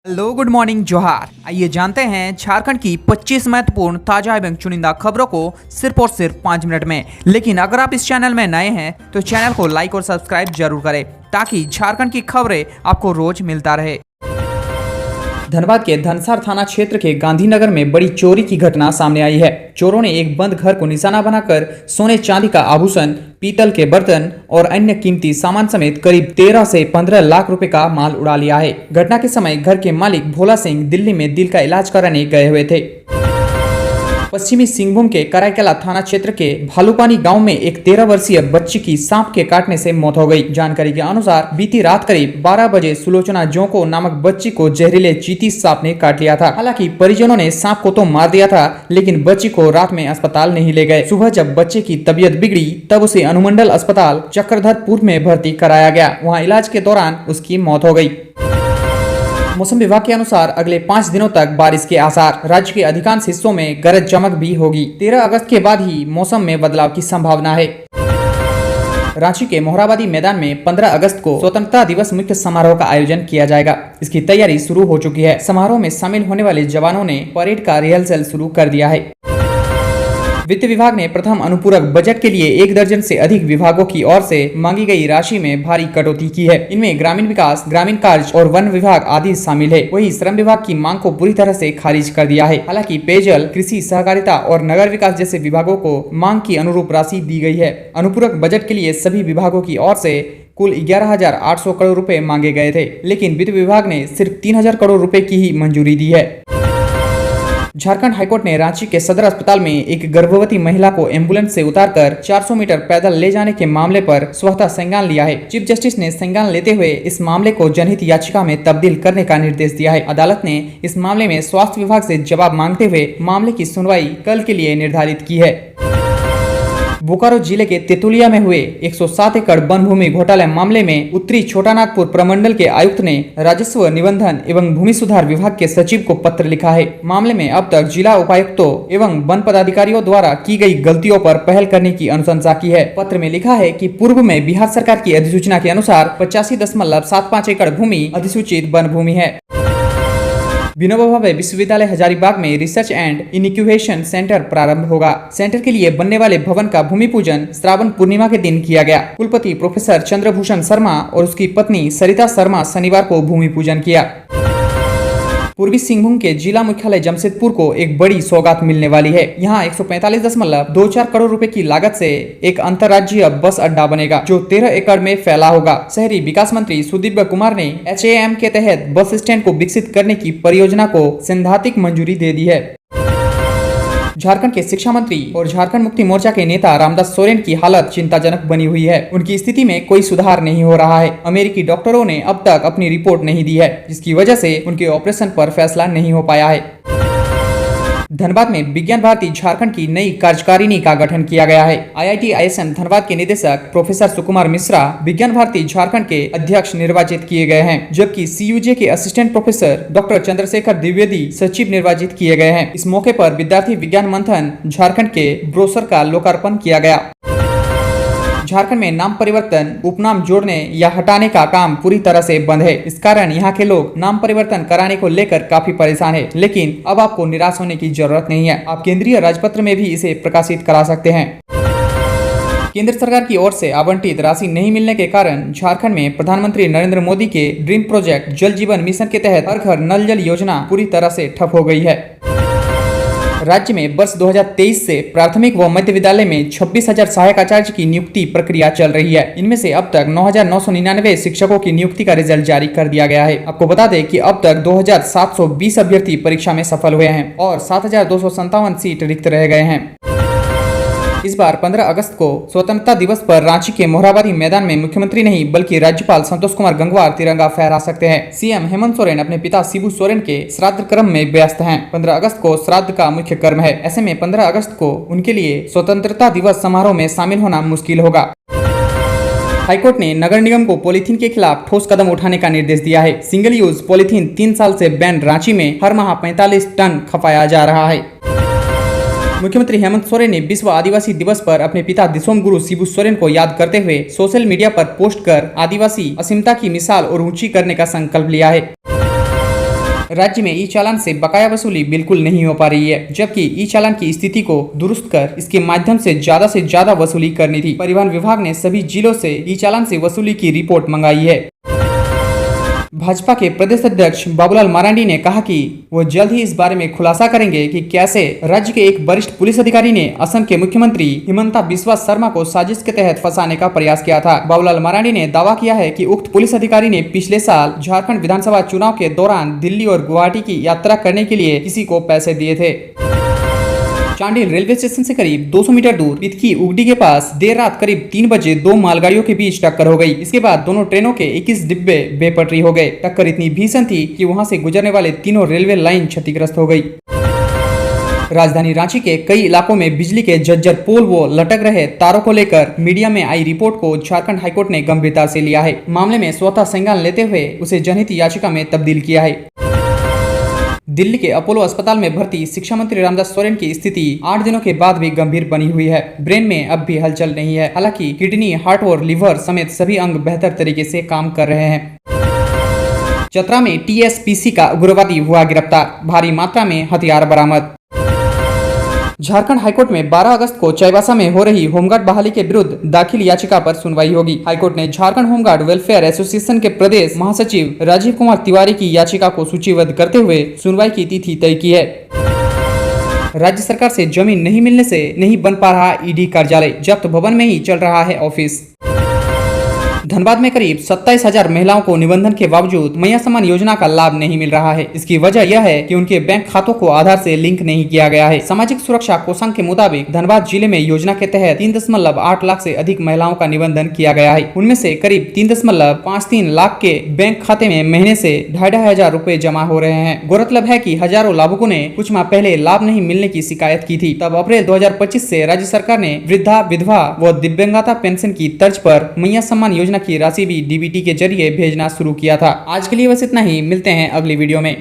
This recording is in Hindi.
हेलो गुड मॉर्निंग जोहार। आइए जानते हैं झारखंड की 25 महत्वपूर्ण ताजा एवं चुनिंदा खबरों को सिर्फ और सिर्फ 5 मिनट में। लेकिन अगर आप इस चैनल में नए हैं तो चैनल को लाइक और सब्सक्राइब जरूर करें ताकि झारखंड की खबरें आपको रोज मिलता रहे। धनबाद के धनसार थाना क्षेत्र के गांधीनगर में बड़ी चोरी की घटना सामने आई है। चोरों ने एक बंद घर को निशाना बनाकर सोने चांदी का आभूषण, पीतल के बर्तन और अन्य कीमती सामान समेत करीब 13 से 15 लाख रुपए का माल उड़ा लिया है। घटना के समय घर के मालिक भोला सिंह दिल्ली में दिल का इलाज कराने गए हुए थे। पश्चिमी सिंहभूम के कराईकला थाना क्षेत्र के भालूपानी गांव में एक 13 वर्षीय बच्ची की सांप के काटने से मौत हो गई। जानकारी के अनुसार बीती रात करीब 12 बजे सुलोचना जोंको नामक बच्ची को जहरीले चीती सांप ने काट लिया था। हालांकि परिजनों ने सांप को तो मार दिया था, लेकिन बच्ची को रात में अस्पताल नहीं ले गए। सुबह जब बच्चे की तबीयत बिगड़ी तब उसे अनुमंडल अस्पताल चक्रधरपुर में भर्ती कराया गया। वहाँ इलाज के दौरान उसकी मौत हो गई। मौसम विभाग के अनुसार अगले 5 दिनों तक बारिश के आसार। राज्य के अधिकांश हिस्सों में गरज चमक भी होगी। 13 अगस्त के बाद ही मौसम में बदलाव की संभावना है। रांची के मोहराबादी मैदान में 15 अगस्त को स्वतंत्रता दिवस मुख्य समारोह का आयोजन किया जाएगा। इसकी तैयारी शुरू हो चुकी है। समारोह में शामिल होने वाले जवानों ने परेड का रिहर्सल शुरू कर दिया है। वित्त विभाग ने प्रथम अनुपूरक बजट के लिए 1 दर्जन से अधिक विभागों की ओर से मांगी गई राशि में भारी कटौती की है। इनमें ग्रामीण विकास, ग्रामीण कार्य और वन विभाग आदि शामिल है। वहीं श्रम विभाग की मांग को पूरी तरह से खारिज कर दिया है। हालांकि पेयजल, कृषि, सहकारिता और नगर विकास जैसे विभागों को मांग की अनुरूप राशि दी गई है। अनुपूरक बजट के लिए सभी विभागों की ओर से कुल 11,800 करोड़ रुपए मांगे गए थे, लेकिन वित्त विभाग ने सिर्फ 3,000 करोड़ रुपए की ही मंजूरी दी है। झारखंड हाईकोर्ट ने रांची के सदर अस्पताल में एक गर्भवती महिला को एम्बुलेंस से उतारकर 400 मीटर पैदल ले जाने के मामले पर स्वतः संज्ञान लिया है। चीफ जस्टिस ने संज्ञान लेते हुए इस मामले को जनहित याचिका में तब्दील करने का निर्देश दिया है। अदालत ने इस मामले में स्वास्थ्य विभाग से जवाब मांगते हुए मामले की सुनवाई कल के लिए निर्धारित की है। बोकारो जिले के तेतुलिया में हुए 107 एकड़ वन भूमि घोटाला मामले में उत्तरी छोटानागपुर प्रमंडल के आयुक्त ने राजस्व, निबंधन एवं भूमि सुधार विभाग के सचिव को पत्र लिखा है। मामले में अब तक जिला उपायुक्तों एवं वन पदाधिकारियों द्वारा की गई गलतियों पर पहल करने की अनुशंसा की है। पत्र में लिखा है कि पूर्व में बिहार सरकार की अधिसूचना के अनुसार 85.75 एकड़ भूमि अधिसूचित वन भूमि है। विनोबा भावे विश्वविद्यालय हजारीबाग में रिसर्च एंड इनक्यूबेशन सेंटर प्रारंभ होगा। सेंटर के लिए बनने वाले भवन का भूमि पूजन श्रावण पूर्णिमा के दिन किया गया। कुलपति प्रोफेसर चंद्रभूषण शर्मा और उसकी पत्नी सरिता शर्मा शनिवार को भूमि पूजन किया। पूर्वी सिंहभूम के जिला मुख्यालय जमशेदपुर को एक बड़ी सौगात मिलने वाली है। यहाँ 145.24 करोड़ रुपए की लागत से एक अंतर्राज्यीय बस अड्डा बनेगा, जो 13 एकड़ में फैला होगा। शहरी विकास मंत्री सुदीव्य कुमार ने HAM के तहत बस स्टैंड को विकसित करने की परियोजना को सैद्धांतिक मंजूरी दे दी है। झारखंड के शिक्षा मंत्री और झारखंड मुक्ति मोर्चा के नेता रामदास सोरेन की हालत चिंताजनक बनी हुई है। उनकी स्थिति में कोई सुधार नहीं हो रहा है। अमेरिकी डॉक्टरों ने अब तक अपनी रिपोर्ट नहीं दी है, जिसकी वजह से उनके ऑपरेशन पर फैसला नहीं हो पाया है। धनबाद में विज्ञान भारती झारखंड की नई कार्यकारिणी का गठन किया गया है। IIT ISM धनबाद के निदेशक प्रोफेसर सुकुमार मिश्रा विज्ञान भारती झारखंड के अध्यक्ष निर्वाचित किए गए हैं, जबकि CUJ के assistant professor doctor Chandrashekhar Dwivedi सचिव निर्वाचित किए गए हैं। इस मौके पर विद्यार्थी विज्ञान मंथन झारखंड के ब्रोशर का लोकार्पण किया गया। झारखंड में नाम परिवर्तन, उपनाम जोड़ने या हटाने का काम पूरी तरह से बंद है। इस कारण यहाँ के लोग नाम परिवर्तन कराने को लेकर काफी परेशान है, लेकिन अब आपको निराश होने की जरूरत नहीं है। आप केंद्रीय राजपत्र में भी इसे प्रकाशित करा सकते हैं। केंद्र सरकार की ओर से आवंटित राशि नहीं मिलने के कारण झारखंड में प्रधानमंत्री नरेंद्र मोदी के ड्रीम प्रोजेक्ट जल जीवन मिशन के तहत हर घर नल जल योजना पूरी तरह से ठप हो गई है। राज्य में वर्ष 2023 से प्राथमिक व मध्य विद्यालय में 26,000 सहायक आचार्य की नियुक्ति प्रक्रिया चल रही है। इनमें से अब तक 9,999 शिक्षकों की नियुक्ति का रिजल्ट जारी कर दिया गया है। आपको बता दें कि अब तक 2,720 अभ्यर्थी परीक्षा में सफल हुए हैं और 7,257 सीट रिक्त रह गए हैं। इस बार 15 अगस्त को स्वतंत्रता दिवस पर रांची के मोहराबादी मैदान में मुख्यमंत्री नहीं बल्कि राज्यपाल संतोष कुमार गंगवार तिरंगा फहरा सकते हैं। सीएम हेमंत सोरेन अपने पिता शिबू सोरेन के श्राद्ध कर्म में व्यस्त हैं। 15 अगस्त को श्राद्ध का मुख्य कर्म है। ऐसे में 15 अगस्त को उनके लिए स्वतंत्रता दिवस समारोह में शामिल होना मुश्किल होगा। हाईकोर्ट ने नगर निगम को पॉलीथीन के खिलाफ ठोस कदम उठाने का निर्देश दिया है। सिंगल यूज पॉलीथीन 3 साल से बैन रांची में हर माह 45 टन खपाया जा रहा है। मुख्यमंत्री हेमंत सोरेन ने विश्व आदिवासी दिवस पर अपने पिता दिसोम गुरु शिबू सोरेन को याद करते हुए सोशल मीडिया पर पोस्ट कर आदिवासी अस्मिता की मिसाल और ऊंची करने का संकल्प लिया है। राज्य में ई चालान से बकाया वसूली बिल्कुल नहीं हो पा रही है, जबकि ई चालान की स्थिति को दुरुस्त कर इसके माध्यम से ज्यादा वसूली करनी थी। परिवहन विभाग ने सभी जिलों से ई चालान से वसूली की रिपोर्ट मंगाई है। भाजपा के प्रदेश अध्यक्ष बाबूलाल मरांडी ने कहा कि वो जल्द ही इस बारे में खुलासा करेंगे कि कैसे राज्य के एक वरिष्ठ पुलिस अधिकारी ने असम के मुख्यमंत्री हिमंता बिस्वा शर्मा को साजिश के तहत फंसाने का प्रयास किया था। बाबूलाल मरांडी ने दावा किया है कि उक्त पुलिस अधिकारी ने पिछले साल झारखंड विधानसभा चुनाव के दौरान दिल्ली और गुवाहाटी की यात्रा करने के लिए किसी को पैसे दिए थे। चांडिल रेलवे स्टेशन से करीब 200 मीटर दूर पितकी उगडी के पास देर रात करीब 3 बजे 2 मालगाड़ियों के बीच टक्कर हो गई। इसके बाद दोनों ट्रेनों के 21 डिब्बे बेपटरी हो गए। टक्कर इतनी भीषण थी कि वहां से गुजरने वाले तीनों रेलवे लाइन क्षतिग्रस्त हो गई। राजधानी रांची के कई इलाकों में बिजली के जर्जर पोल व लटक रहे तारों को लेकर मीडिया में आई रिपोर्ट को झारखंड हाईकोर्ट ने गंभीरता से लिया है। मामले में स्वतः संज्ञान लेते हुए उसे जनहित याचिका में तब्दील किया है। दिल्ली के अपोलो अस्पताल में भर्ती शिक्षा मंत्री रामदास सोरेन की स्थिति 8 दिनों के बाद भी गंभीर बनी हुई है। ब्रेन में अब भी हलचल नहीं है। हालांकि किडनी, हार्ट और लिवर समेत सभी अंग बेहतर तरीके से काम कर रहे हैं। चतरा में टीएसपीसी का उग्रवादी हुआ गिरफ्तार, भारी मात्रा में हथियार बरामद। झारखंड हाईकोर्ट में 12 अगस्त को चाईबासा में हो रही होमगार्ड बहाली के विरुद्ध दाखिल याचिका पर सुनवाई होगी। हाईकोर्ट ने झारखंड होमगार्ड वेलफेयर एसोसिएशन के प्रदेश महासचिव राजीव कुमार तिवारी की याचिका को सूचीबद्ध करते हुए सुनवाई की तिथि तय की है। राज्य सरकार से जमीन नहीं मिलने से नहीं बन पा रहा ईडी कार्यालय, जब्त भवन में ही चल रहा है ऑफिस। धनबाद में करीब 27,000 महिलाओं को निबंधन के बावजूद मैया सम्मान योजना का लाभ नहीं मिल रहा है। इसकी वजह यह है कि उनके बैंक खातों को आधार से लिंक नहीं किया गया है। सामाजिक सुरक्षा कोषांग के मुताबिक धनबाद जिले में योजना के तहत 3.8 लाख से अधिक महिलाओं का निबंधन किया गया है। उनमें से करीब 3.53 लाख के बैंक खाते में महीने से 2,500 रुपए जमा हो रहे हैं। गौरतलब है कि हजारों लाभुकों ने कुछ माह पहले लाभ नहीं मिलने की शिकायत की थी। तब अप्रैल 2025 से राज्य सरकार ने वृद्धा, विधवा व दिव्यांगता पेंशन की तर्ज पर मैया सम्मान योजना की राशि भी डीबीटी के जरिए भेजना शुरू किया था। आज के लिए बस इतना ही, मिलते हैं अगली वीडियो में।